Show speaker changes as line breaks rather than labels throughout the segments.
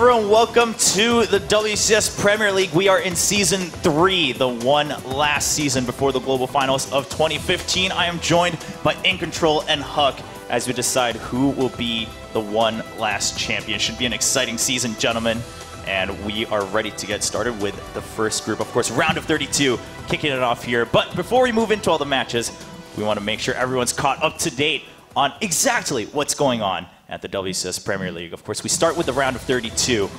everyone, welcome to the WCS Premier League. We are in Season 3, the one last season before the Global Finals of 2015. I am joined by In Control and Huck as we decide who will be the one last champion. Should be an exciting season, gentlemen, and we are ready to get started with the first group. Of course, round of 32, kicking it off here. But before we move into all the matches, we want to make sure everyone's caught up to date on exactly what's going on at the WCS Premier League. Of course, we start with the round of 32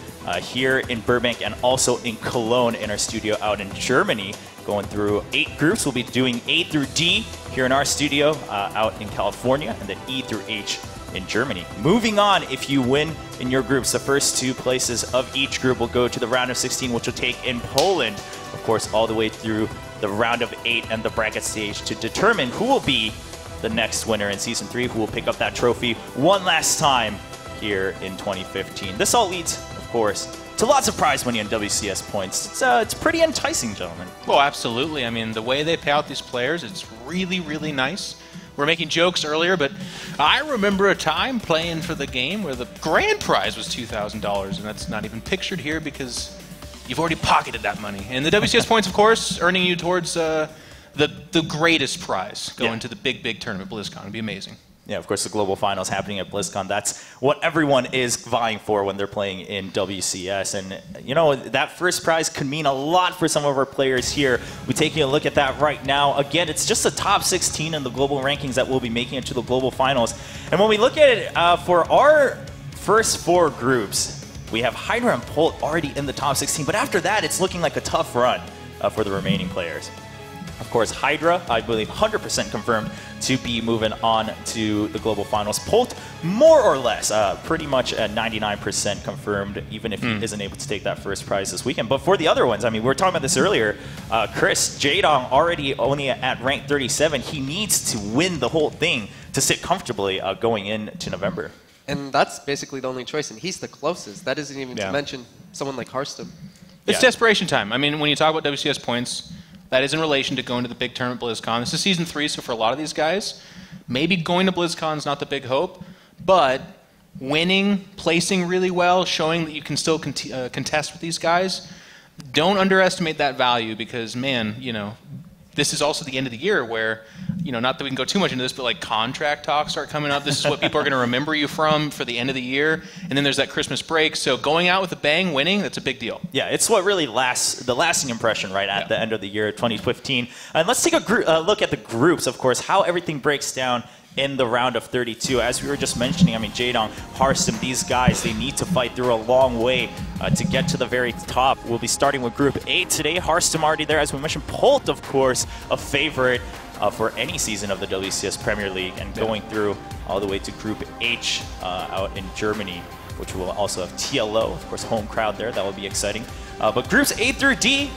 here in Burbank and also in Cologne in our studio out in Germany, going through 8 groups. We'll be doing A through D here in our studio out in California, and then E through H in Germany. Moving on, if you win in your groups, the first 2 places of each group will go to the round of 16, which will take in Poland, of course, all the way through the round of 8 and the bracket stage to determine who will be the next winner in Season 3, who will pick up that trophy one last time here in 2015. This all leads, of course, to lots of prize money and WCS points. It's pretty enticing, gentlemen.
Well, absolutely. I mean, the way they pay out these players, it's really, really nice. We're making jokes earlier, but I remember a time playing for the game where the grand prize was $2,000, and that's not even pictured here because you've already pocketed that money. And the WCS points, of course, earning you towards the greatest prize going to the big tournament, BlizzCon. It'd be amazing.
Yeah, of course, the global finals happening at BlizzCon. That's what everyone is vying for when they're playing in WCS. And, you know, that first prize could mean a lot for some of our players here. We're taking a look at that right now. Again, it's just the top 16 in the global rankings that will be making it to the global finals. And when we look at it for our first 4 groups, we have Hydra and Polt already in the top 16. But after that, it's looking like a tough run for the remaining players. Of course, Hydra, I believe, 100% confirmed to be moving on to the global finals. Polt, more or less, pretty much at 99% confirmed, even if he isn't able to take that first prize this weekend. But for the other ones, I mean, we were talking about this earlier. Chris, Jaedong already only at rank 37. He needs to win the whole thing to sit comfortably going into November.
And that's basically the only choice, and he's the closest. That isn't even to mention someone like Harstum.
It's desperation time. I mean, when you talk about WCS points, that is in relation to going to the big tournament BlizzCon. This is Season 3, so for a lot of these guys, maybe going to BlizzCon is not the big hope, but winning, placing really well, showing that you can still contest with these guys, don't underestimate that value because, man, you know, this is also the end of the year where, you know, not that we can go too much into this, but like contract talks start coming up. This is what people are going to remember you from for the end of the year. And then there's that Christmas break. So going out with a bang, winning, that's a big deal. Yeah,
it's what really lasts, the lasting impression, right, at the end of the year 2015. And let's take a look at the groups, of course, how everything breaks down in the round of 32. As we were just mentioning, I mean, Jaedong, Harstum, these guys, they need to fight through a long way to get to the very top. We'll be starting with Group 8 today. Harstum already there, as we mentioned. Polt, of course, a favorite for any season of the WCS Premier League, and going through all the way to Group H out in Germany, which will also have TLO, of course, home crowd there. That will be exciting. But Groups A through D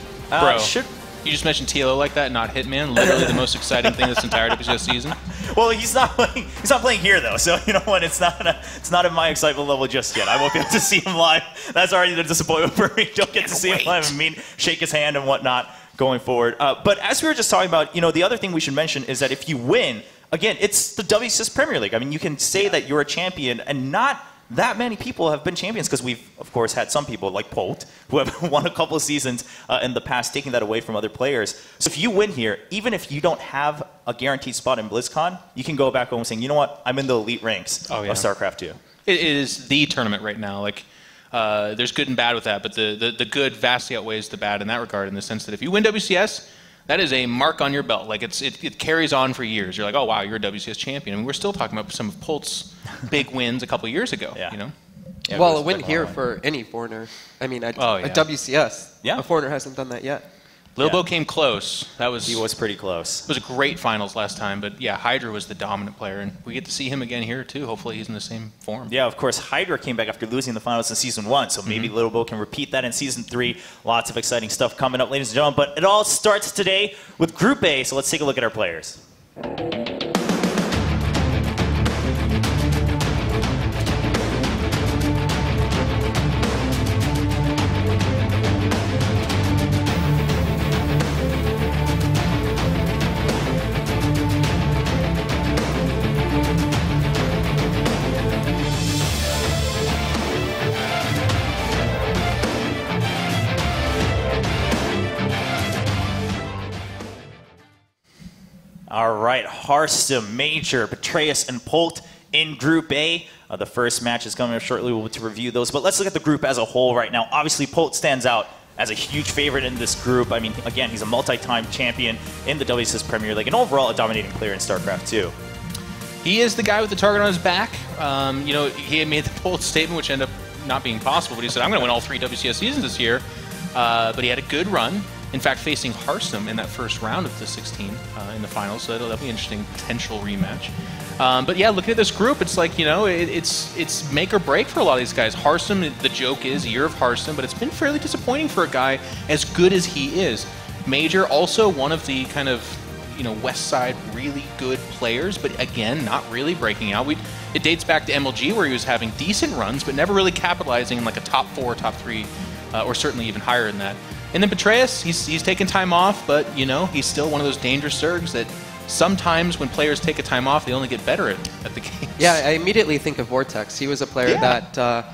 should...
You just mentioned TLO like that, not Hitman. Literally the most exciting thing this entire WCS season.
Well, he's not playing here though, so you know what? It's not at my excitement level just yet. I won't be able to see him live. That's already the disappointment for me. Don't get to see him live. I mean, shake his hand and whatnot going forward. But as we were just talking about, you know, the other thing we should mention is that if you win, again, it's the WCS Premier League. I mean, you can say that you're a champion, and not that many people have been champions, because we've, of course, had some people like Polt who have won a couple of seasons in the past, taking that away from other players. So if you win here, even if you don't have a guaranteed spot in BlizzCon, you can go back home saying, you know what, I'm in the elite ranks of StarCraft 2.
It is the tournament right now. Like, there's good and bad with that, but the good vastly outweighs the bad in that regard, in the sense that if you win WCS, that is a mark on your belt. Like, it carries on for years. You're like, oh, wow, you're a WCS champion. I mean, we're still talking about some of Polt's big wins a couple of years ago, you know?
Yeah, well, a win here for any foreigner. I mean, at WCS, a foreigner hasn't done that yet.
Lilbo came close.
He was pretty close.
It was a great finals last time, but yeah, Hydra was the dominant player, and we get to see him again here too. Hopefully he's in the same form.
Yeah, of course, Hydra came back after losing the finals in Season 1, so maybe Lilbo can repeat that in Season 3. Lots of exciting stuff coming up, ladies and gentlemen, but it all starts today with Group A, so let's take a look at our players. All right, Harstem, Major, Betrayus, and Polt in Group A. The first match is coming up shortly. We'll to review those. But let's look at the group as a whole right now. Obviously, Polt stands out as a huge favorite in this group. I mean, again, he's a multi-time champion in the WCS Premier League and overall a dominating player in StarCraft 2.
He is the guy with the target on his back. You know, he had made the bold statement, which ended up not being possible, but he said, I'm going to win all 3 WCS seasons this year. But he had a good run. In fact, facing Harstem in that first round of the 16 in the finals, so that'll be an interesting potential rematch. But yeah, looking at this group, it's like, you know, it's make or break for a lot of these guys. Harstem, the joke is year of Harstem, but it's been fairly disappointing for a guy as good as he is. Major, also one of the kind of, you know, West Side really good players, but again, not really breaking out. It dates back to MLG where he was having decent runs, but never really capitalizing in like a top 4, top 3, or certainly even higher than that. And then Betrayus, he's taken time off, but, you know, he's still one of those dangerous Zergs that sometimes when players take a time off, they only get better at the game.
Yeah, I immediately think of Vortex. He was a player that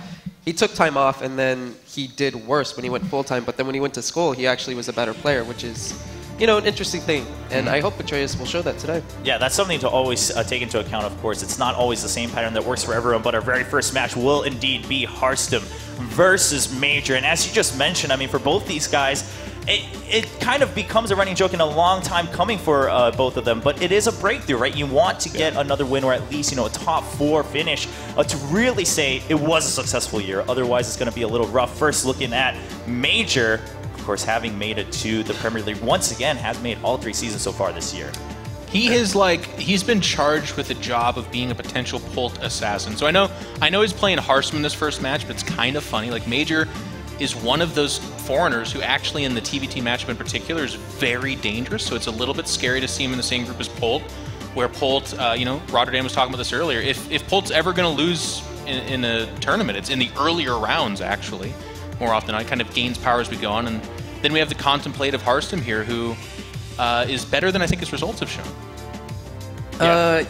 he took time off, and then he did worse when he went full-time. But then when he went to school, he actually was a better player, which is, you know, an interesting thing. And I hope Betrayus will show that today.
Yeah, that's something to always take into account, of course. It's not always the same pattern that works for everyone, but our very first match will indeed be Harstem versus Major. And as you just mentioned, I mean, for both these guys, it kind of becomes a running joke in a long time coming for both of them, but it is a breakthrough, right? You want to get another win or at least, you know, a top 4 finish to really say it was a successful year. Otherwise, it's going to be a little rough. First, looking at Major, of course, having made it to the Premier League once again, has made all 3 seasons so far this year.
He's been charged with the job of being a potential Polt assassin. So I know he's playing Harstem in this first match, but it's kind of funny. Like, Major is one of those foreigners who actually in the TVT matchup in particular is very dangerous, so it's a little bit scary to see him in the same group as Polt, where Polt, you know, Rotterdam was talking about this earlier, if Polt's ever going to lose in a tournament, it's in the earlier rounds, actually, more often. It kind of gains power as we go on, and then we have the contemplative Harstem here, who is better than I think his results have shown.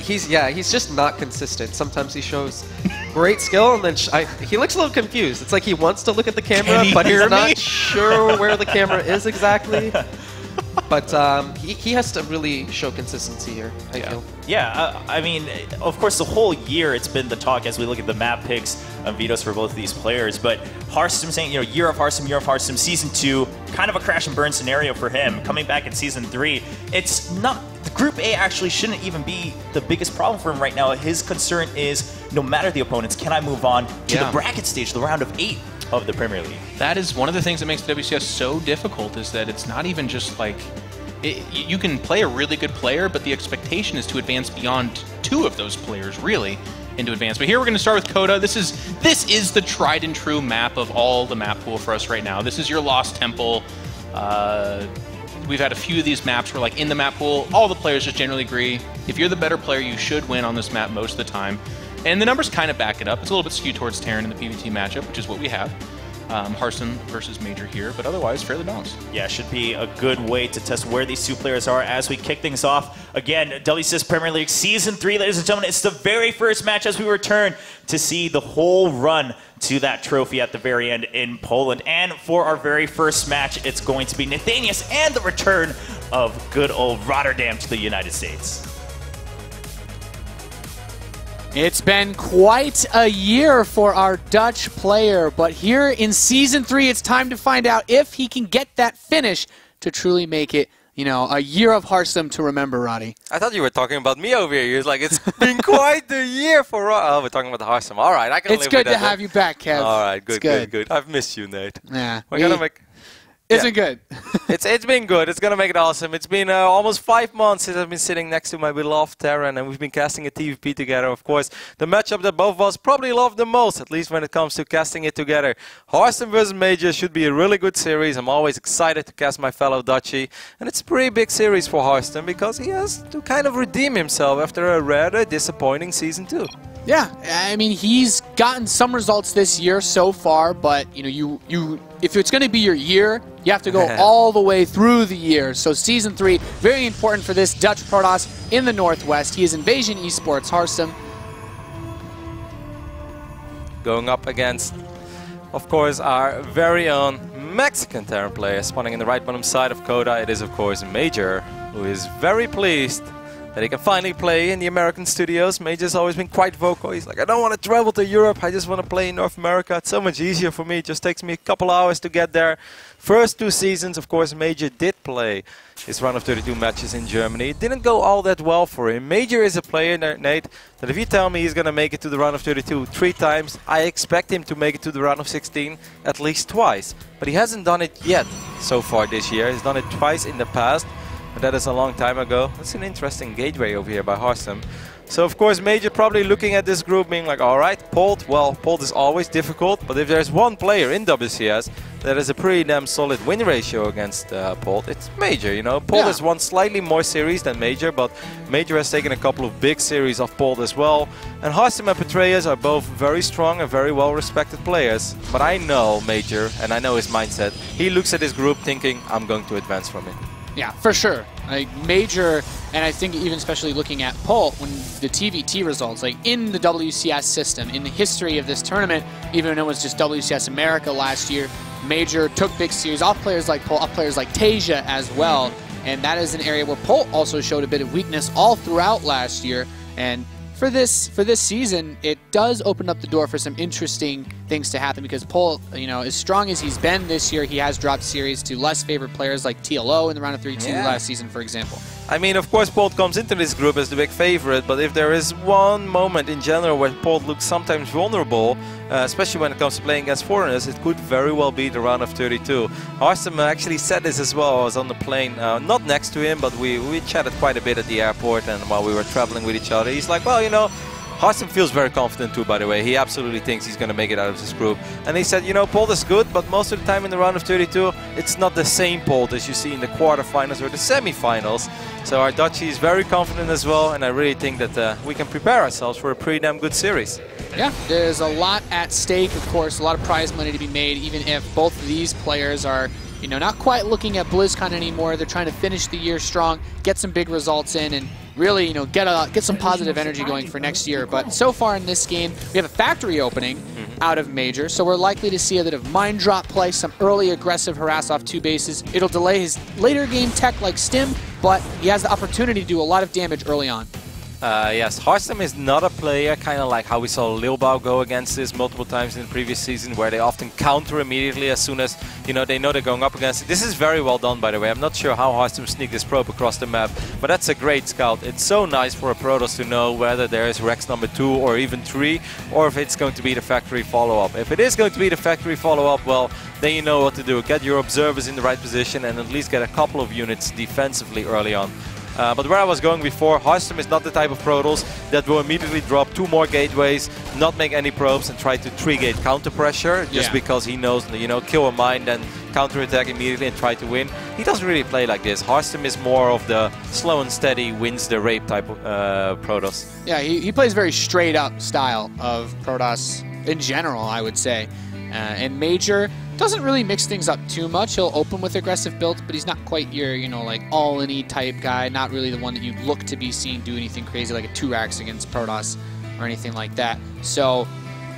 He's just not consistent. Sometimes he shows great skill, and then he looks a little confused. It's like he wants to look at the camera, but he's not sure where the camera is exactly. But he has to really show consistency here, I feel.
Yeah, I mean, of course, the whole year it's been the talk as we look at the map picks and vetoes for both of these players. But Harstem saying, you know, year of Harstem, Season 2, kind of a crash and burn scenario for him. Coming back in Season 3, it's not... Group A actually shouldn't even be the biggest problem for him right now. His concern is, no matter the opponents, can I move on to the bracket stage, the round of 8 of the Premier League? That
is one of the things that makes the WCS so difficult, is that it's not even just like... you can play a really good player, but the expectation is to advance beyond 2 of those players, really, into advance. But here we're going to start with Coda. This is the tried and true map of all the map pool for us right now. This is your Lost Temple. We've had a few of these maps where, like, in the map pool, all the players just generally agree, if you're the better player, you should win on this map most of the time. And the numbers kind of back it up. It's a little bit skewed towards Terran in the PvT matchup, which is what we have. Harstem versus Major here, but otherwise fairly balanced.
Yeah, should be a good way to test where these 2 players are as we kick things off. Again, WCS Premier League Season 3, ladies and gentlemen. It's the very first match as we return to see the whole run to that trophy at the very end in Poland. And for our very first match, it's going to be Nathanius and the return of good old Rotterdam to the United States.
It's been quite a year for our Dutch player, but here in Season 3, it's time to find out if he can get that finish to truly make it, you know, a year of Harstem to remember, Roddy.
I thought you were talking about me over here. You're like, it's been quite a year for Oh, we're talking about Harstem. All right, I can live with that.
It's good to have you back, Kev.
All right, good. I've missed you, Nate.
Yeah.
We're going to make...
It's been good.
It's been good. It's going to make it awesome. It's been almost 5 months since I've been sitting next to my beloved Terran, and we've been casting a TVP together. Of course, the matchup that both of us probably love the most, at least when it comes to casting it together. Harstem versus Major should be a really good series. I'm always excited to cast my fellow Dutchie, and it's a pretty big series for Harstem because he has to kind of redeem himself after a rather disappointing Season 2.
Yeah, I mean, he's gotten some results this year so far, but you know, if it's going to be your year, you have to go all the way through the year. So Season 3, very important for this Dutch Protoss in the Northwest. He is Invasion Esports Harstem.
Going up against, of course, our very own Mexican Terran player. Spawning in the right bottom side of Coda, it is, of course, Major, who is very pleased that he can finally play in the American studios. Major's always been quite vocal. He's like, I don't want to travel to Europe. I just want to play in North America. It's so much easier for me. It just takes me a couple hours to get there. First 2 seasons, of course, Major did play his round of 32 matches in Germany. It didn't go all that well for him. Major is a player, Nate, that if you tell me he's going to make it to the round of 32 3 times, I expect him to make it to the round of 16 at least twice. But he hasn't done it yet so far this year. He's done it twice in the past, but that is a long time ago. That's an interesting gateway over here by Harstem. So of course Major probably looking at this group being like, alright, Polt, well, Polt is always difficult, but if there's one player in WCS that has a pretty damn solid win ratio against Polt, it's Major, you know. Polt has won slightly more series than Major, but Major has taken a couple of big series off Polt as well. And Harstem and Petraeus are both very strong and very well respected players. But I know Major, and I know his mindset. He looks at his group thinking, I'm going to advance from it.
Yeah, for sure. Like Major, and I think even especially looking at Polt, when the TVT results, like in the WCS system, in the history of this tournament, even when it was just WCS America last year, Major took big series off players like Polt, off players like Tasia as well, and that is an area where Polt also showed a bit of weakness all throughout last year. And for this season, it does open up the door for some interesting things to happen, because Polt, you know, as strong as he's been this year, he has dropped series to less favored players like TLO in the round of 32 last season, for example.
I mean, of course, Polt comes into this group as the big favorite, but if there is one moment in general where Polt looks sometimes vulnerable, especially when it comes to playing against foreigners, it could very well be the round of 32. Harstem actually said this as well. I was on the plane, not next to him, but we chatted quite a bit at the airport, and while we were traveling with each other, he's like, well, you know, Harstem feels very confident too, by the way. He absolutely thinks he's going to make it out of this group. And he said, you know, Polt is good, but most of the time in the round of 32, it's not the same Polt as you see in the quarterfinals or the semifinals. So our Dutchie is very confident as well, and I really think that we can prepare ourselves for a pretty damn good series.
Yeah, there's a lot at stake, of course, a lot of prize money to be made, even if both of these players are, you know, not quite looking at BlizzCon anymore. They're trying to finish the year strong, get some big results in, and really, you know, get some positive energy going for next year. But so far in this game, we have a factory opening out of Major, so we're likely to see a bit of mind drop play, some early aggressive harass off 2 bases. It'll delay his later game tech like Stim, but he has the opportunity to do a lot of damage early on.
Yes, Harstem is not a player, kind of like how we saw Lilbao go against this multiple times in the previous season, where they often counter immediately as soon as, you know, they know they're going up against it. This is very well done, by the way. I'm not sure how Harstem sneaked this probe across the map, but that's a great scout. It's so nice for a Protoss to know whether there is Rex number 2 or even 3, or if it's going to be the factory follow-up. If it is going to be the factory follow-up, well, then you know what to do. Get your observers in the right position and at least get a couple of units defensively early on. But where I was going before, Harstem is not the type of Protoss that will immediately drop 2 more gateways, not make any probes, and try to 3-gate counter pressure just because he knows, you know, kill a mine, then counter-attack immediately and try to win. He doesn't really play like this. Harstem is more of the slow and steady, wins the rape type of Protoss.
Yeah, he plays very straight-up style of Protoss in general, I would say. And Major doesn't really mix things up too much. He'll open with aggressive builds, but he's not quite your, you know, like all-in-y type guy. Not really the one that you look to be seeing do anything crazy like a 2-Rax against Protoss or anything like that. So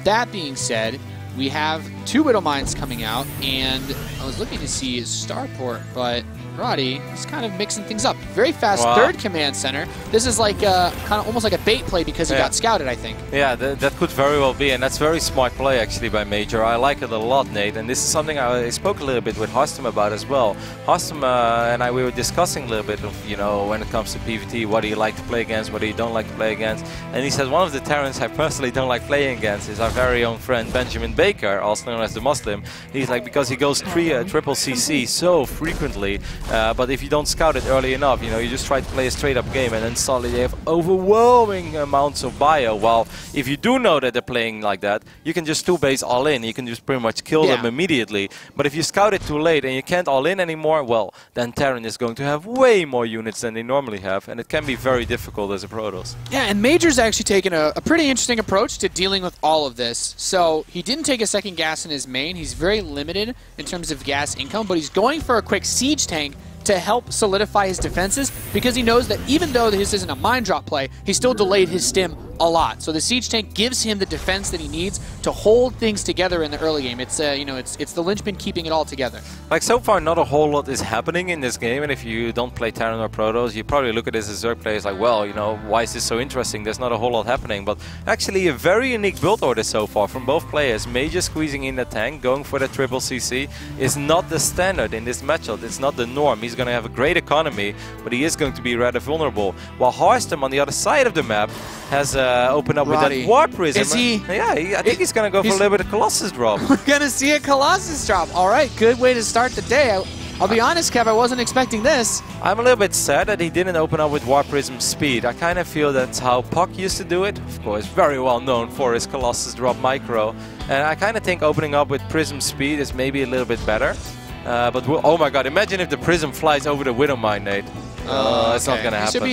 that being said, we have 2 Widow Mines coming out, and I was looking to see Starport, but Roddy is kind of mixing things up. Very fast third command center. This is like kind of almost like a bait play because he got scouted, I think.
Yeah, that could very well be, and that's very smart play actually by Major. I like it a lot, Nate, and this is something I spoke a little bit with Harstem about as well. Harstem and we were discussing a little bit of, you know, when it comes to PvT, what do you like to play against, what do you don't like to play against, and he said one of the Terrans I personally don't like playing against is our very own friend Benjamin Baker, also known as the Muslim. He's like, because he goes triple CC so frequently, but if you don't scout it early enough, you know, you just try to play a straight up game and then suddenly they have overwhelming amounts of bio. While if you do know that they're playing like that, you can just 2-base all in, you can just pretty much kill them immediately. But if you scout it too late and you can't all in anymore, well, then Terran is going to have way more units than they normally have, and it can be very difficult as a Protoss.
Yeah, and Major's actually taken a pretty interesting approach to dealing with all of this. So he didn't take a second gas in his main. He's very limited in terms of gas income, but he's going for a quick siege tank to help solidify his defenses, because he knows that even though this isn't a mine drop play, he still delayed his stim a lot. So the Siege Tank gives him the defense that he needs to hold things together in the early game. It's it's the linchpin keeping it all together.
Like, so far, not a whole lot is happening in this game, and if you don't play Terran or Protoss, you probably look at this as Zerg players like, well, why is this so interesting? There's not a whole lot happening, but actually a very unique build order so far from both players. Major squeezing in the tank, going for the triple CC, is not the standard in this matchup. It's not the norm. He's going to have a great economy, but he is going to be rather vulnerable. While Harstem on the other side of the map has opened up with that Warp Prism.
Is he?
Yeah, I think he's going to go for a little bit of Colossus drop.
We're going to see a Colossus drop. All right, good way to start the day. I'll be honest, Kev, I wasn't expecting this.
I'm a little bit sad that he didn't open up with Warp Prism speed. I kind of feel that's how Puck used to do it. Of course, very well known for his Colossus drop micro. And I kind of think opening up with Prism speed is maybe a little bit better. But oh my god, imagine if the Prism flies over the Widow Mine, Nate. It's not going to happen.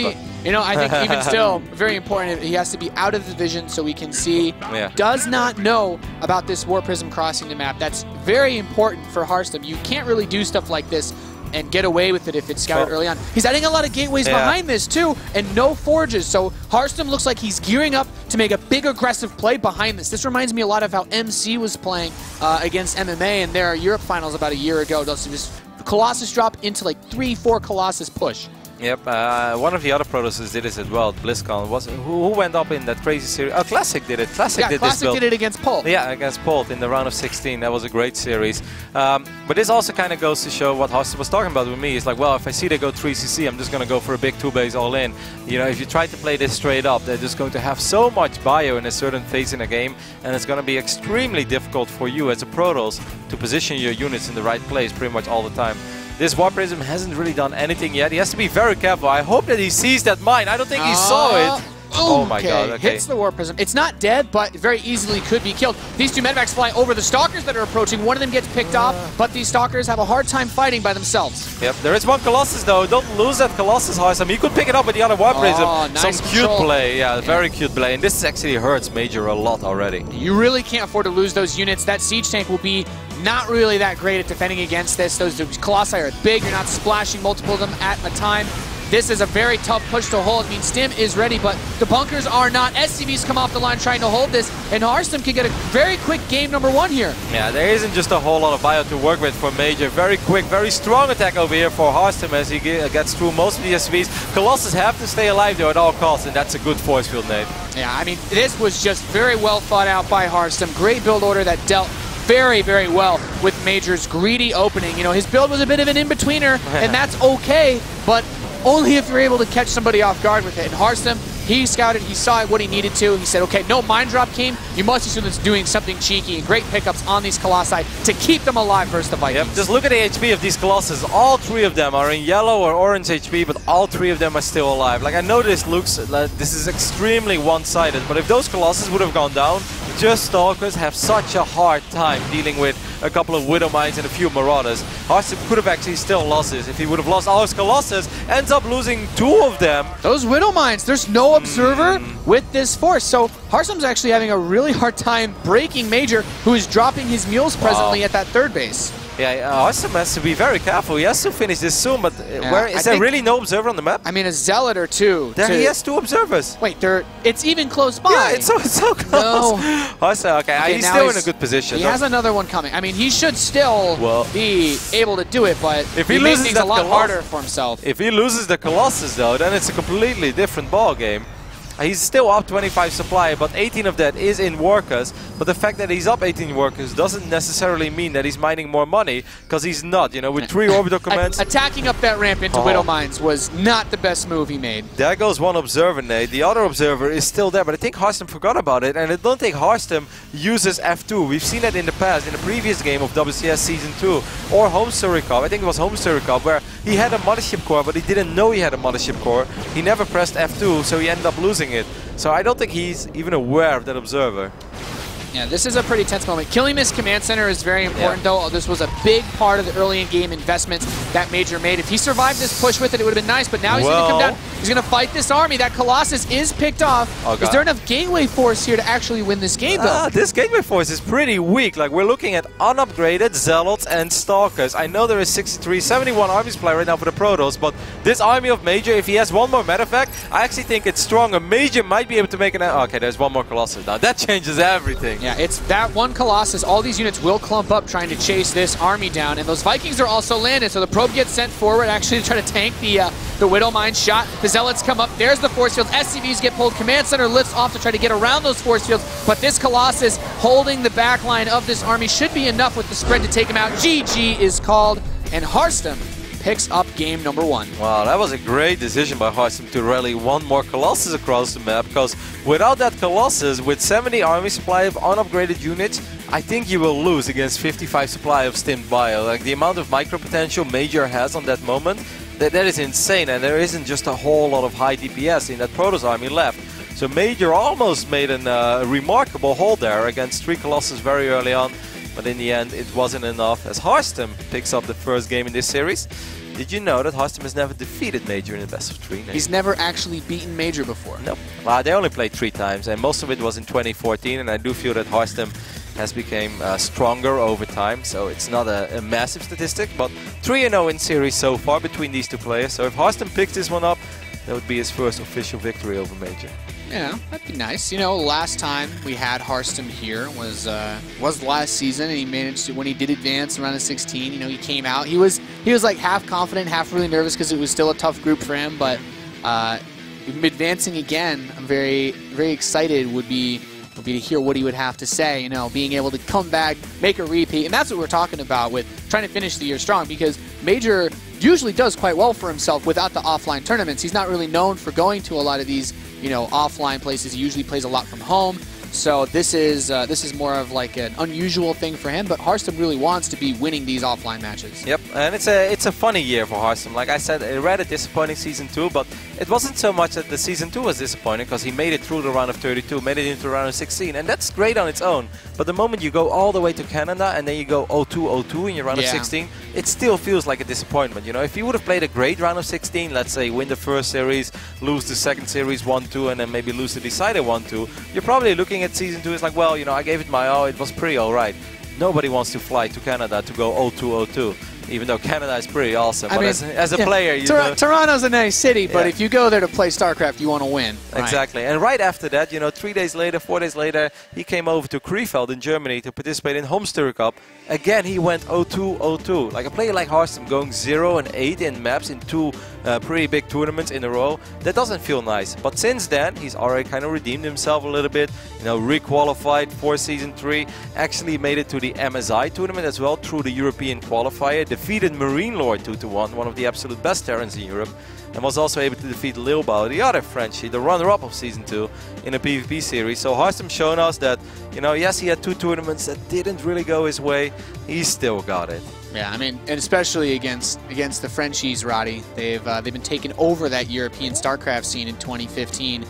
I think even still, very important, he has to be out of the vision so we can see.
Yeah.
Does not know about this War Prism crossing the map. That's very important for Harstem. You can't really do stuff like this and get away with it if it's scouted early on. He's adding a lot of gateways behind this too, and no forges. So Harstem looks like he's gearing up to make a big aggressive play behind this. This reminds me a lot of how MC was playing against MMA in their Europe finals about a year ago. Just Colossus drop into like 3-4 Colossus push.
Yep, one of the other Protosses did this as well. BlizzCon was who went up in that crazy series. Oh, Classic did it. Classic did this build.
Did it against Pult.
Yeah, against Pult in the round of 16. That was a great series. But this also kind of goes to show what Harstem was talking about with me. It's like, well, if I see they go 3CC, I'm just going to go for a big 2-base all in. If you try to play this straight up, they're just going to have so much bio in a certain phase in the game, and it's going to be extremely difficult for you as a Protoss to position your units in the right place pretty much all the time. This Warp Prism hasn't really done anything yet. He has to be very careful. I hope that he sees that mine. I don't think he saw it. Oh my god, okay.
Hits the Warp Prism. It's not dead, but very easily could be killed. These two medvacs fly over the Stalkers that are approaching. One of them gets picked off, but these Stalkers have a hard time fighting by themselves.
Yep, there is one Colossus though. Don't lose that Colossus, Harstem. You could pick it up with the other Warp Prism.
Nice
Some cute play, very cute play. And this actually hurts Major a lot already.
You really can't afford to lose those units. That Siege Tank will be not really that great at defending against this. Those Colossi are big. You're not splashing multiple of them at a time. This is a very tough push to hold. I mean, Stim is ready, but the bunkers are not. SCVs come off the line trying to hold this, and Harstem can get a very quick game number 1 here.
Yeah, there isn't just a whole lot of bio to work with for Major. Very quick, very strong attack over here for Harstem as he gets through most of the SCVs. Colossus have to stay alive though at all costs, and that's a good force field, Nate.
Yeah, I mean, this was just very well thought out by Harstem. Great build order that dealt very, very well with Major's greedy opening. His build was a bit of an in-betweener, and that's okay, but only if you're able to catch somebody off guard with it. And Harstem, he scouted, he saw what he needed to. He said, okay, no mine drop came. You must assume it's doing something cheeky. And great pickups on these Colossi to keep them alive versus the Vikings.
Yep, just look at the HP of these Colossus. All 3 of them are in yellow or orange HP, but all 3 of them are still alive. Like, I know this looks like this is extremely one-sided, but if those Colossus would have gone down, just Stalkers have such a hard time dealing with a couple of Widow Mines and a few Marauders. Harstem could have actually still lost this. If he would have lost all his Colossus, ends up losing 2 of them.
Those Widow Mines, there's no Observer with this force. So Harstem's actually having a really hard time breaking Major, who is dropping his mules presently at that 3rd base.
Yeah, Harstem has to be very careful. He has to finish this soon, but is there really no observer on the map?
I mean, a Zealot or 2.
There he has 2 observers.
Wait, it's even close by.
Yeah, it's so close.
No.
Harstem, okay, he's still in a good position.
He has another one coming. I mean, he should still be able to do it, but
if he loses
things a lot harder for himself.
If he loses the Colossus, though, then it's a completely different ball game. He's still up 25 supply, but 18 of that is in workers. But the fact that he's up 18 workers doesn't necessarily mean that he's mining more money, because he's not, with 3 orbital commands.
Attacking up that ramp into Widow Mines was not the best move he made.
There goes one observer, Nate. The other observer is still there, but I think Harstem forgot about it, and I don't think Harstem uses F2. We've seen that in the past, in the previous game of WCS Season 2, or Home Story Cup. I think it was Home Story Cup, where he had a mothership core, but he didn't know he had a mothership core. He never pressed F2, so he ended up losing it. So I don't think he's even aware of that observer.
Yeah, this is a pretty tense moment. Killing this command center is very important, though. This was a big part of the early in-game investments that Major made. If he survived this push with it, it would have been nice, but now he's going to come down. He's going to fight this army. That Colossus is picked off.
Oh,
is there enough gateway force here to actually win this game, though?
This gateway force is pretty weak. Like, we're looking at unupgraded Zealots and Stalkers. I know there is 63, 71 armies play right now for the Protoss, but this army of Major, if he has one more meta effect, I actually think it's stronger. Major might be able to make an... Okay, there's one more Colossus now. That changes everything.
Yeah, it's that one Colossus. All these units will clump up trying to chase this army down, and those Vikings are also landed, so the probe gets sent forward actually to try to tank the Widow Mine shot. The Zealots come up. There's the force field. SCVs get pulled. Command Center lifts off to try to get around those force fields, but this Colossus holding the back line of this army should be enough with the spread to take him out. GG is called, and Harstem picks up game number 1.
Wow, that was a great decision by Harstem to rally one more Colossus across the map, because without that Colossus, with 70 army supply of unupgraded units, I think you will lose against 55 supply of stimmed bio. Like, the amount of micro potential Major has on that moment, that is insane, and there isn't just a whole lot of high DPS in that Protoss army left. So Major almost made a remarkable hold there against 3 Colossus very early on, but in the end it wasn't enough as Harstem picks up the first game in this series. Did you know that Harstem has never defeated Major in the best of 3?
He's never actually beaten Major before.
Nope. They only played 3 times, and most of it was in 2014, and I do feel that Harstem has become stronger over time, so it's not a massive statistic, but 3-0 in series so far between these 2 players. So if Harstem picks this one up, that would be his first official victory over Major.
Yeah, that'd be nice. You know, last time we had Harstem here was last season, and he managed to, when he did advance around the 16, you know, he came out. He was like half confident, half really nervous because it was still a tough group for him, but advancing again, I'm very, very excited would be to hear what he would have to say, you know, being able to come back, make a repeat, and that's what we're talking about with trying to finish the year strong, because Major usually does quite well for himself without the offline tournaments. He's not really known for going to a lot of these, you know, offline places. He usually plays a lot from home. So this is more of like an unusual thing for him, but Harstem really wants to be winning these offline matches.
Yep, and it's a funny year for Harstem. Like I said, a rather disappointing Season 2, but it wasn't so much that the Season 2 was disappointing, because he made it through the round of 32, made it into the round of 16, and that's great on its own. But the moment you go all the way to Canada, and then you go 0-2-0-2 in your round of 16, it still feels like a disappointment. You know, if you would have played a great round of 16, let's say win the first series, lose the second series 1-2, and then maybe lose the decider 1-2, you're probably looking at Season 2 as like, well, you know, I gave it my all, it was pretty alright. Nobody wants to fly to Canada to go 0-2-0-2, even though Canada is pretty awesome. But as a player, you know,
Toronto's a nice city, but if you go there to play StarCraft, you want to win.
Exactly. And right after that, you know, 3 days later, 4 days later, he came over to Krefeld in Germany to participate in Homesterer Cup. Again, he went 0-2-0-2. Like a player like Harstem going 0-8 in maps in 2 pretty big tournaments in a row, that doesn't feel nice. But since then, he's already kind of redeemed himself a little bit. You know, requalified for Season 3, actually made it to the MSI tournament as well through the European qualifier, defeated Marine Lord 2-1, one of the absolute best Terrans in Europe, and was also able to defeat Lil Bao, the other Frenchie, the runner-up of Season 2 in a PvP series. So Harstem's shown us that, you know, yes, he had 2 tournaments that didn't really go his way, he still got it.
Yeah, I mean, and especially against the Frenchies, Roddy, they've been taking over that European StarCraft scene in 2015.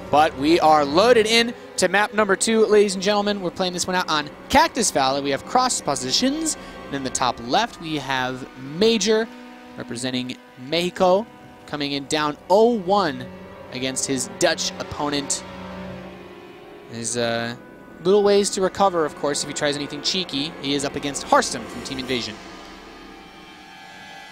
But we are loaded in to map number 2, ladies and gentlemen. We're playing this one out on Cactus Valley. We have cross positions, and in the top left we have Major representing Mexico, coming in down 0-1 against his Dutch opponent. There's little ways to recover, of course, if he tries anything cheeky. He is up against Harstem from Team Invasion.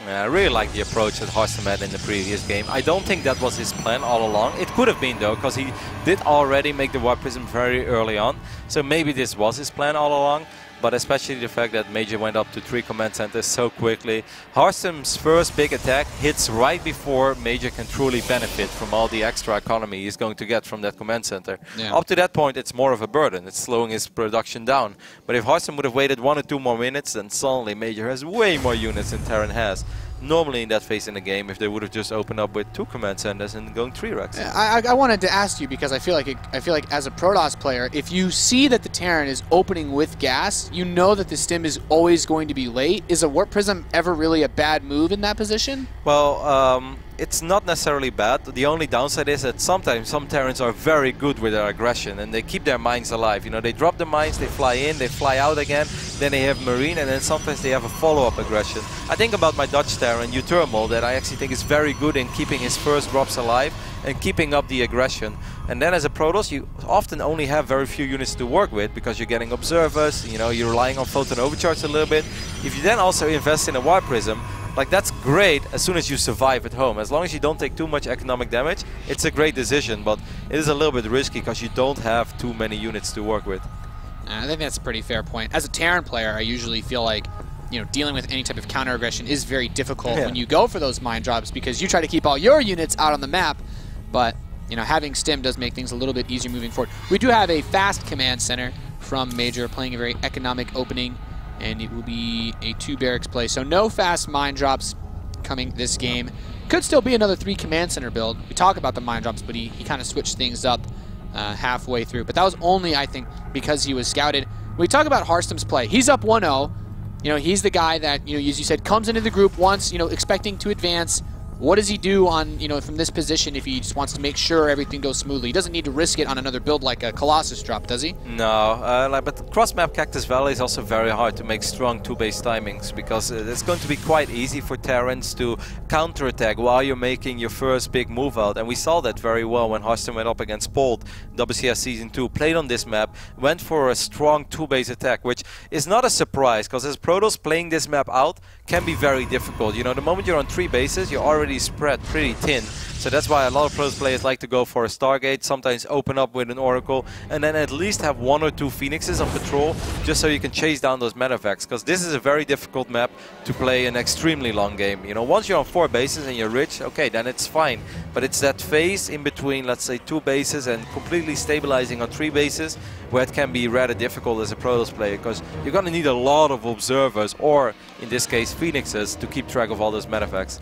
Yeah, I really like the approach that Harstem had in the previous game. I don't think that was his plan all along. It could have been, though, because he did already make the Warp Prism very early on. So maybe this was his plan all along. But especially the fact that Major went up to 3 command centers so quickly. Harstem's first big attack hits right before Major can truly benefit from all the extra economy he's going to get from that command center. Yeah. Up to that point, it's more of a burden. It's slowing his production down. But if Harstem would have waited 1 or 2 more minutes, then suddenly Major has way more units than Terran has. Normally in that phase in the game, if they would have just opened up with 2 command centers and going 3 racks.
I wanted to ask you, because I feel like as a Protoss player, if you see that the Terran is opening with gas, you know that the stim is always going to be late. Is a Warp Prism ever really a bad move in that position?
Well, it's not necessarily bad. The only downside is that sometimes some Terrans are very good with their aggression and they keep their mines alive. You know, they drop the mines, they fly in, they fly out again, then they have Marine, and then sometimes they have a follow-up aggression. I think about my Dutch Terran, Uthermal, that I actually think is very good in keeping his first drops alive and keeping up the aggression. And then as a Protoss, you often only have very few units to work with because you're getting observers, you know, you're relying on photon overcharge a little bit. If you then also invest in a Warp Prism, like that's great as soon as you survive at home. As long as you don't take too much economic damage, it's a great decision, but it is a little bit risky because you don't have too many units to work with.
I think that's a pretty fair point. As a Terran player, I usually feel like, you know, dealing with any type of counter aggression is very difficult when you go for those mine drops because you try to keep all your units out on the map, but you know, having Stim does make things a little bit easier moving forward. We do have a fast command center from Major playing a very economic opening, and it will be a 2 barracks play. So no fast mine drops coming this game. Could still be another 3 command center build. We talk about the mine drops, but he kind of switched things up halfway through. But that was only, I think, because he was scouted. When we talk about Harstem's play, he's up 1-0. You know, he's the guy that, you know, as you said, comes into the group once, you know, expecting to advance. What does he do on, you know, from this position if he just wants to make sure everything goes smoothly? He doesn't need to risk it on another build like a Colossus drop, does he?
No, but cross-map Cactus Valley is also very hard to make strong 2-base timings because it's going to be quite easy for Terrans to counterattack while you're making your first big move out. And we saw that very well when Harstem went up against Polt, WCS Season 2, played on this map, went for a strong 2-base attack, which is not a surprise because as Protoss playing this map out can be very difficult. You know, the moment you're on 3 bases, you're already spread pretty thin. So that's why a lot of Protoss players like to go for a Stargate, sometimes open up with an Oracle, and then at least have 1 or 2 Phoenixes on patrol, just so you can chase down those medevacs, because this is a very difficult map to play an extremely long game. You know, once you're on 4 bases and you're rich, okay, then it's fine. But it's that phase in between, let's say, 2 bases and completely stabilizing on 3 bases, where it can be rather difficult as a Protoss player, because you're going to need a lot of observers, or in this case, Phoenixes, to keep track of all those medevacs.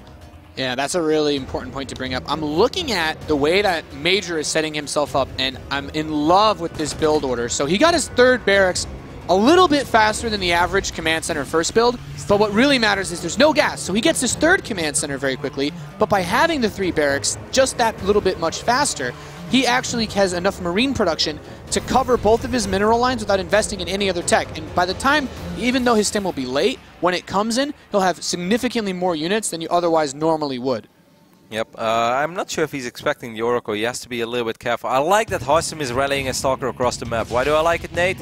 Yeah, that's a really important point to bring up. I'm looking at the way that Major is setting himself up, and I'm in love with this build order. So he got his 3rd barracks a little bit faster than the average command center first build, but what really matters is there's no gas. So he gets his 3rd command center very quickly, but by having the 3 barracks just that little bit much faster, he actually has enough marine production to cover both of his mineral lines without investing in any other tech. And by the time, even though his stim will be late, when it comes in, he'll have significantly more units than you otherwise normally would.
Yep, I'm not sure if he's expecting the Oracle. He has to be a little bit careful. I like that Harstem is rallying a Stalker across the map. Why do I like it, Nate?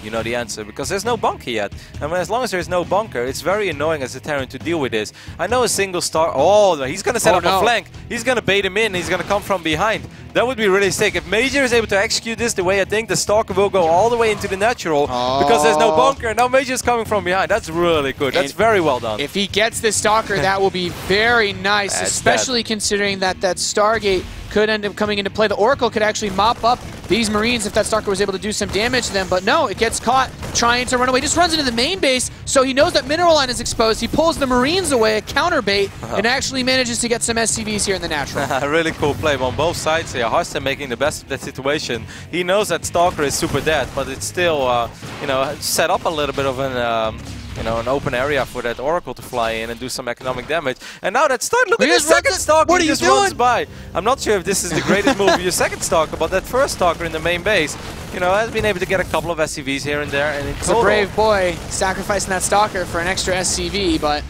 You know the answer. Because there's no bunker yet. And as long as there's no bunker, it's very annoying as a Terran to deal with this. I know a single star... Oh, he's going to set up a flank. He's going to bait him in. He's going to come from behind. That would be really sick. If Major is able to execute this the way I think, the Stalker will go all the way into the natural because there's no bunker and now Major is coming from behind. That's really good. That's very well done.
If he gets this Stalker, that will be very nice, especially considering that Stargate could end up coming into play. The Oracle could actually mop up these Marines if that Stalker was able to do some damage to them, but no, it gets caught trying to run away. Just runs into the main base, so he knows that mineral line is exposed. He pulls the Marines away, a counter bait, and actually manages to get some SCVs here in the natural.
Really cool play on both sides here. Harstem making the best of that situation. He knows that Stalker is super dead, but it's still, you know, set up a little bit of an... you know, an open area for that Oracle to fly in and do some economic damage. And now that Stalker, look at the second Stalker, he just runs by. I'm not sure if this is the greatest move of your second Stalker, but that first Stalker in the main base, you know, has been able to get a couple of SCVs here and there. And
it's a brave boy sacrificing that Stalker for an extra SCV, but...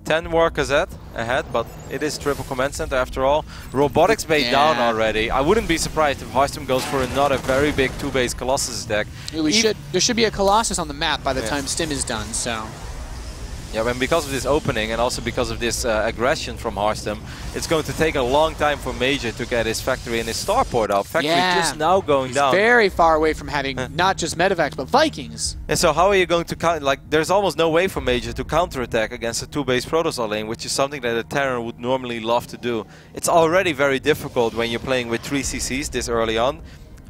10 workers ahead, but it is triple command center after all. Robotics bait down already. I wouldn't be surprised if Harstem goes for another very big 2-base Colossus deck.
There should be a Colossus on the map by the time Stim is done, so...
Yeah, and because of this opening and also because of this aggression from Harstem, it's going to take a long time for Major to get his factory and his starport up. Factory just now going down.
Very far away from having not just medevacs, but Vikings.
And so how are you going to counter, like, there's almost no way for Major to counterattack against a 2-base Protoss lane, which is something that a Terran would normally love to do. It's already very difficult when you're playing with 3 CCs this early on,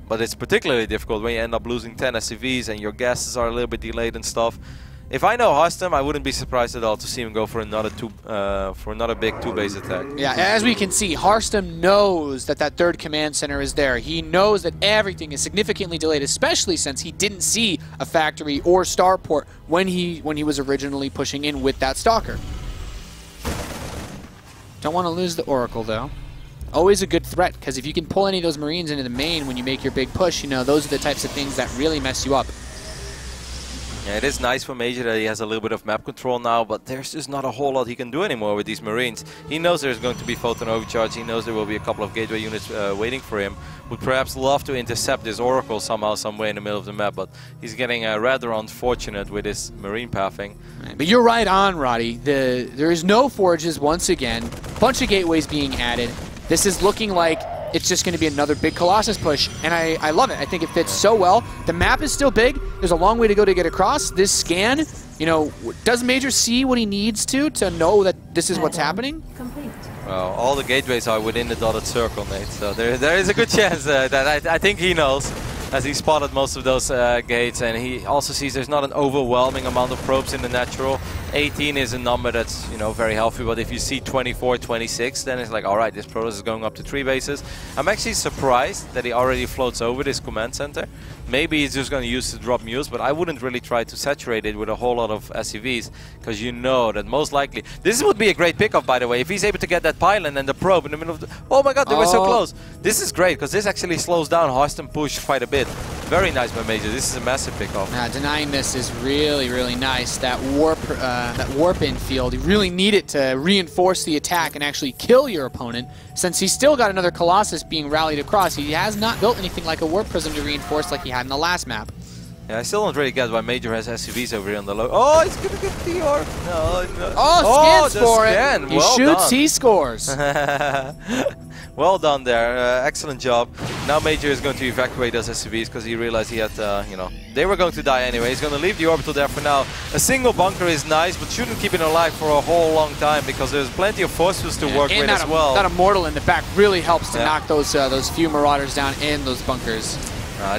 but it's particularly difficult when you end up losing 10 SCVs and your gases are a little bit delayed and stuff. If I know Harstem, I wouldn't be surprised at all to see him go for another big 2-base attack.
Yeah, as we can see, Harstem knows that 3rd command center is there. He knows that everything is significantly delayed, especially since he didn't see a factory or starport when he was originally pushing in with that Stalker. Don't want to lose the Oracle, though. Always a good threat, because if you can pull any of those Marines into the main when you make your big push, you know, those are the types of things that really mess you up.
Yeah, it is nice for Major that he has a little bit of map control now, but there's just not a whole lot he can do anymore with these Marines. He knows there's going to be photon overcharge. He knows there will be a couple of gateway units waiting for him. Would perhaps love to intercept this Oracle somehow, some way in the middle of the map, but he's getting rather unfortunate with his Marine pathing.
Right, but you're right on, Roddy. There is no forges once again. Bunch of gateways being added. This is looking like it's just going to be another big Colossus push, and I love it. I think it fits so well. The map is still big. There's a long way to go to get across. This scan, you know, does Major see what he needs to know that this is what's happening?
Complete.
Well, all the gateways are within the dotted circle, Nate, so there is a good chance that I think he knows, as he spotted most of those gates, and he also sees there's not an overwhelming amount of probes in the natural. 18 is a number that's, you know, very healthy, but if you see 24, 26, then it's like, all right, this Protoss is going up to 3 bases. I'm actually surprised that he already floats over this command center. Maybe he's just going to use to drop mules, but I wouldn't really try to saturate it with a whole lot of SCVs, because you know that most likely... This would be a great pickup, by the way, if he's able to get that pylon and the probe in the middle of the... Oh my god, they were so close! This is great, because this actually slows down Hearthstone push quite a bit. Very nice by Major. This is a massive pickup.
Denying this is really, really nice. That warp in field, you really need it to reinforce the attack and actually kill your opponent. Since he's still got another Colossus being rallied across, he has not built anything like a warp prism to reinforce like he had in the last map.
Yeah, I still don't really get why Major has SCVs over here on the low. Oh, he's gonna get the orb. No, no.
Oh, scans for
scan.
it. He
Well
shoots,
done.
he scores.
Well done there. Excellent job. Now Major is going to evacuate those SCVs because he realized he had, you know, they were going to die anyway. He's going to leave the orbital there for now. A single bunker is nice, but shouldn't keep it alive for a whole long time because there's plenty of force fields to work with as well.
That Immortal in the back really helps to knock those few Marauders down in those bunkers.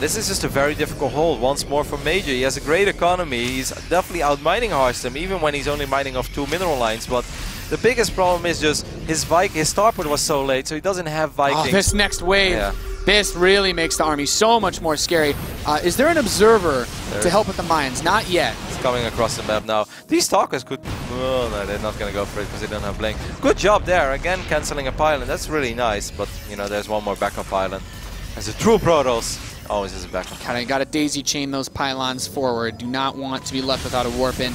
This is just a very difficult hold once more for Major. He has a great economy. He's definitely out-mining Hearthstone, even when he's only mining off 2 mineral lines. But the biggest problem is just his starport was so late, so he doesn't have Vikings.
Oh, this next wave, this really makes the army so much more scary. Is there an observer to help with the mines? Not yet.
It's coming across the map now. These Stalkers could... Oh, no, they're not going to go for it because they don't have Blink. Good job there. Again, cancelling a pylon. That's really nice. But, you know, there's one more backup pylon. As a true Protoss. Always has a backup.
Got to daisy chain those pylons forward. Do not want to be left without a warp in.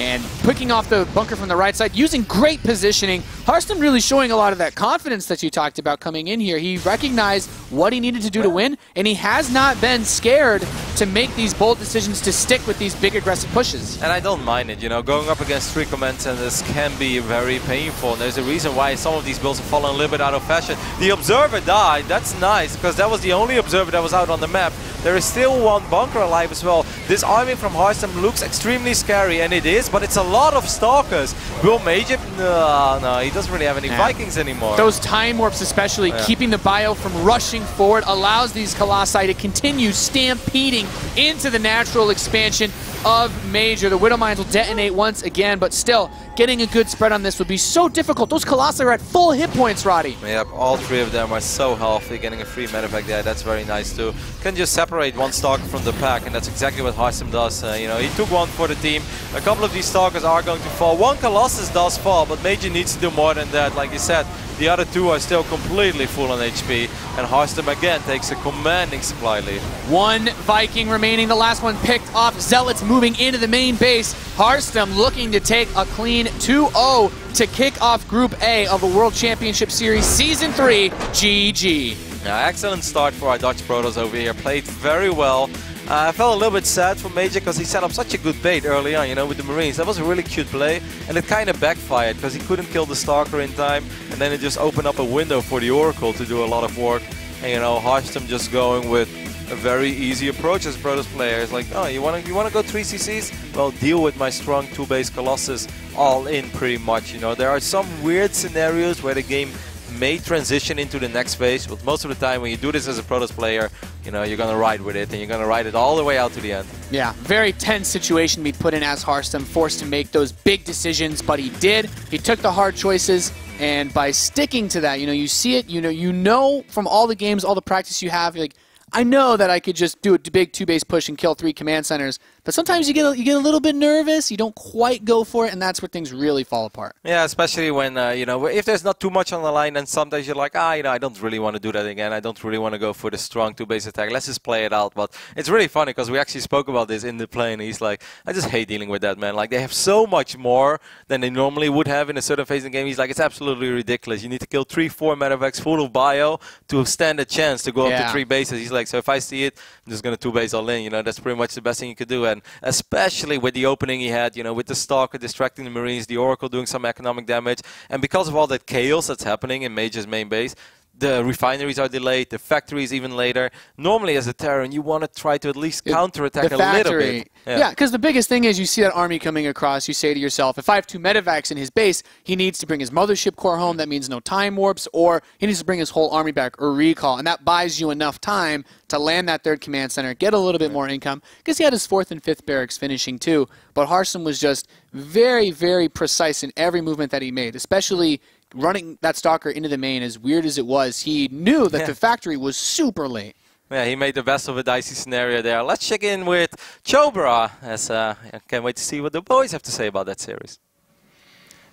And picking off the bunker from the right side, using great positioning. Hearthstone really showing a lot of that confidence that you talked about coming in here. He recognized what he needed to do to win, and he has not been scared to make these bold decisions to stick with these big aggressive pushes.
And I don't mind it, you know, going up against 3 command centers can be very painful. And there's a reason why some of these builds have fallen a little bit out of fashion. The Observer died, that's nice, because that was the only Observer that was out on the map. There is still one bunker alive as well. This army from Hearthstone looks extremely scary, and it is, but it's a lot of Stalkers. Will Major? No, he doesn't really have any Vikings anymore.
Those time warps especially, keeping the bio from rushing forward, allows these Colossi to continue stampeding into the natural expansion of Major. The Widow Mines will detonate once again, but still, getting a good spread on this would be so difficult. Those Colossi are at full hit points, Roddy.
Yep, all 3 of them are so healthy. Getting a free medevac there, that's very nice too. Can just separate one Stalker from the pack, and that's exactly what Hearthstone does. You know, he took one for the team. A couple of these Stalkers are going to fall. One Colossus does fall, but Major needs to do more than that. Like you said, the other 2 are still completely full on HP, and Hearthstone again takes a commanding supply lead.
1 Viking remaining, the last one picked off. Zealots moving into the main base. Hearthstone looking to take a clean 2-0 to kick off Group A of the World Championship Series Season 3. GG.
Yeah, excellent start for our Dutch Protoss over here. Played very well. I felt a little bit sad for Major because he set up such a good bait early on, you know, with the Marines. That was a really cute play, and it kind of backfired because he couldn't kill the Stalker in time, and then it just opened up a window for the Oracle to do a lot of work. And, you know, Hearthstone just going with a very easy approach as Protoss player. It's like, oh, you wanna go 3 CCs? Well, deal with my strong 2-base Colossus all in pretty much. You know, there are some weird scenarios where the game may transition into the next phase, but most of the time when you do this as a Protoss player, you know, you're going to ride with it, and you're going to ride it all the way out to the end.
Yeah, very tense situation to be put in as Hearthstone, forced to make those big decisions, but he did. He took the hard choices, and by sticking to that, you know, you see it, you know from all the games, all the practice you have, you're like, I know that I could just do a big 2-base push and kill 3 command centers. But sometimes you get a little bit nervous. You don't quite go for it, and that's where things really fall apart.
Yeah, especially when, if there's not too much on the line, and sometimes you're like, I don't really want to do that again. I don't really want to go for the strong two-base attack. Let's just play it out. But it's really funny because we actually spoke about this in the plane. He's like, I just hate dealing with that, man. Like, they have so much more than they normally would have in a certain phase in the game. He's like, it's absolutely ridiculous. You need to kill 3-4 medevacs full of bio to stand a chance to go up to 3 bases. He's like, so if I see it, I'm just going to 2-base all in. That's pretty much the best thing you could do. And especially with the opening he had, with the Stalker distracting the Marines, the Oracle doing some economic damage. And because of all that chaos that's happening in Major's main base, the refineries are delayed, the factories even later. Normally as a Terran, you want to try to at least counterattack a little bit.
Yeah, because the biggest thing is you see that army coming across, you say to yourself, if I have 2 medevacs in his base, he needs to bring his mothership core home. That means no time warps, or he needs to bring his whole army back or recall. And that buys you enough time to land that 3rd command center, get a little bit more income, because he had his 4th and 5th barracks finishing too. But Harsum was just very, very precise in every movement that he made, especially running that Stalker into the main. As weird as it was, he knew that the factory was super late.
Yeah, he made the best of a dicey scenario there. Let's check in with Chobra, as I can't wait to see what the boys have to say about that series.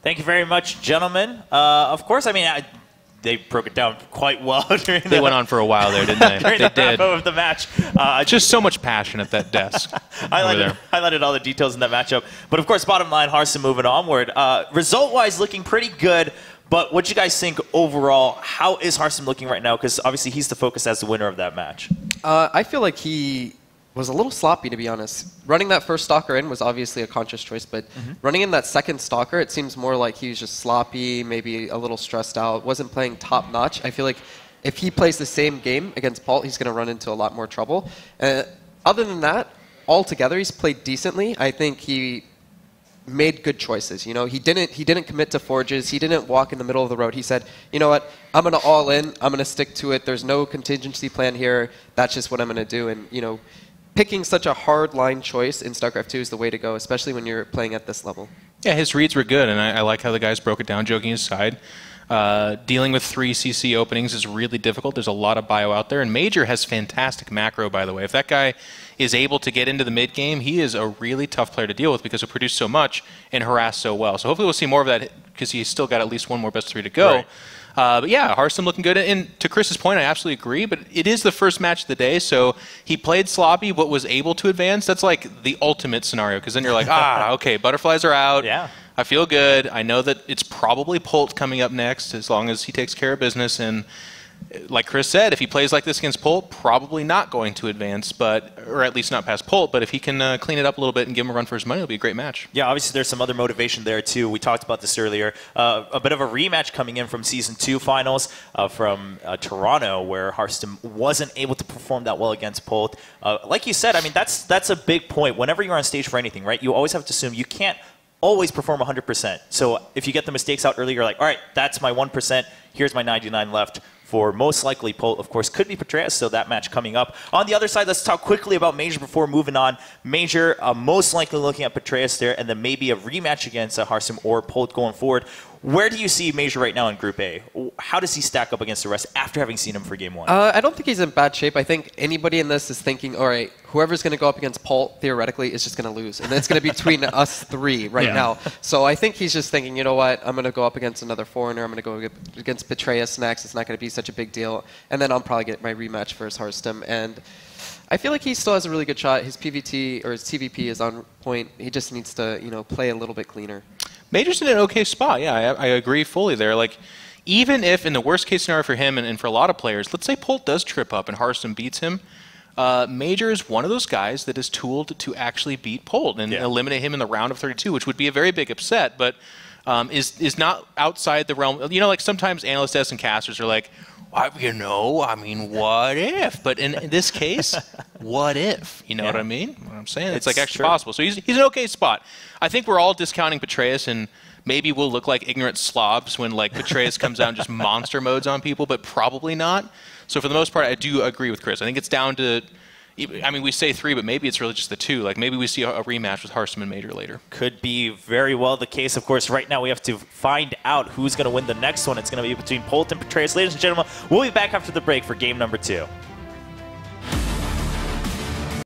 Thank you very much, gentlemen. Of course, they broke it down quite well.
They went on for a while there, didn't they?
During
They
the
did.
wrap-up of the match.
Just so much passion at that desk.
Highlighted all the details in that matchup. But of course, bottom line, Harsum moving onward. Result-wise, looking pretty good. But what do you guys think overall? How is Harsum looking right now? Because obviously he's the focus as the winner of that match.
I feel like he was a little sloppy, to be honest. Running that first Stalker in was obviously a conscious choice, but running in that second Stalker, it seems more like he was just sloppy, maybe a little stressed out, wasn't playing top-notch. I feel like if he plays the same game against Paul, he's going to run into a lot more trouble. Other than that, altogether, he's played decently. I think he made good choices. He didn't commit to forges. He didn't walk in the middle of the road. He said, you know what, I'm going to all in. I'm going to stick to it. There's no contingency plan here. That's just what I'm going to do. And, picking such a hard line choice in StarCraft 2 is the way to go, especially when you're playing at this level.
Yeah, his reads were good, and I like how the guys broke it down, joking aside. Dealing with 3 CC openings is really difficult. There's a lot of bio out there, and Major has fantastic macro, by the way. If that guy is able to get into the mid game, he is a really tough player to deal with because he'll produce so much and harass so well. So hopefully we'll see more of that because he's still got at least one more best 3 to go.
Right.
But yeah, Harsum looking good. And to Chris's point, I absolutely agree, but it is the first match of the day, so he played sloppy but was able to advance. That's like the ultimate scenario, because then you're like, okay, butterflies are out.
Yeah.
I feel good. I know that it's probably Polt coming up next as long as he takes care of business. And like Chris said, if he plays like this against Polt, probably not going to advance, or at least not past Polt. But if he can clean it up a little bit and give him a run for his money, it'll be a great match.
Yeah, obviously there's some other motivation there too. We talked about this earlier. A bit of a rematch coming in from Season 2 finals from Toronto, where Harsum wasn't able to perform that well against Polt. Like you said, that's a big point. Whenever you're on stage for anything, right, you always have to assume you can't always perform 100%. So if you get the mistakes out early, you're like, all right, that's my 1%. Here's my 99 left. For most likely, Polt, of course, could be Petraeus, so that match coming up. On the other side, let's talk quickly about Major before moving on. Major, most likely looking at Petraeus there, and then maybe a rematch against Harsum or Polt going forward. Where do you see Major right now in Group A? How does he stack up against the rest after having seen him for Game 1?
I don't think he's in bad shape. I think anybody in this is thinking, all right, whoever's going to go up against Polt, theoretically, is just going to lose. And it's going to be between us 3 right now. So I think he's just thinking, you know what, I'm going to go up against another foreigner. I'm going to go against Petraeus next. It's not going to be such a big deal. And then I'll probably get my rematch versus Harsum. And I feel like he still has a really good shot. His PVT or his TVP is on point. He just needs to, play a little bit cleaner. Major's
in an okay spot. Yeah, I agree fully there. Like, even if in the worst case scenario for him and for a lot of players, let's say Polt does trip up and Harsum beats him, Major is one of those guys that is tooled to actually beat Polt and eliminate him in the round of 32, which would be a very big upset, but is not outside the realm. Like sometimes analysts and casters are like, what if? But in this case, what if? You know what I mean? What I'm saying? It's like actually possible. So he's in an okay spot. I think we're all discounting Petraeus, and maybe we'll look like ignorant slobs when like Petraeus comes out and just monster modes on people, but probably not. So for the most part, I do agree with Chris. I think it's down to, we say 3, but maybe it's really just the 2. Like maybe we see a rematch with Harsum and Major later.
Could be very well the case. Of course, right now we have to find out who's going to win the next one. It's going to be between Polt and Petraeus. Ladies and gentlemen, we'll be back after the break for game number 2.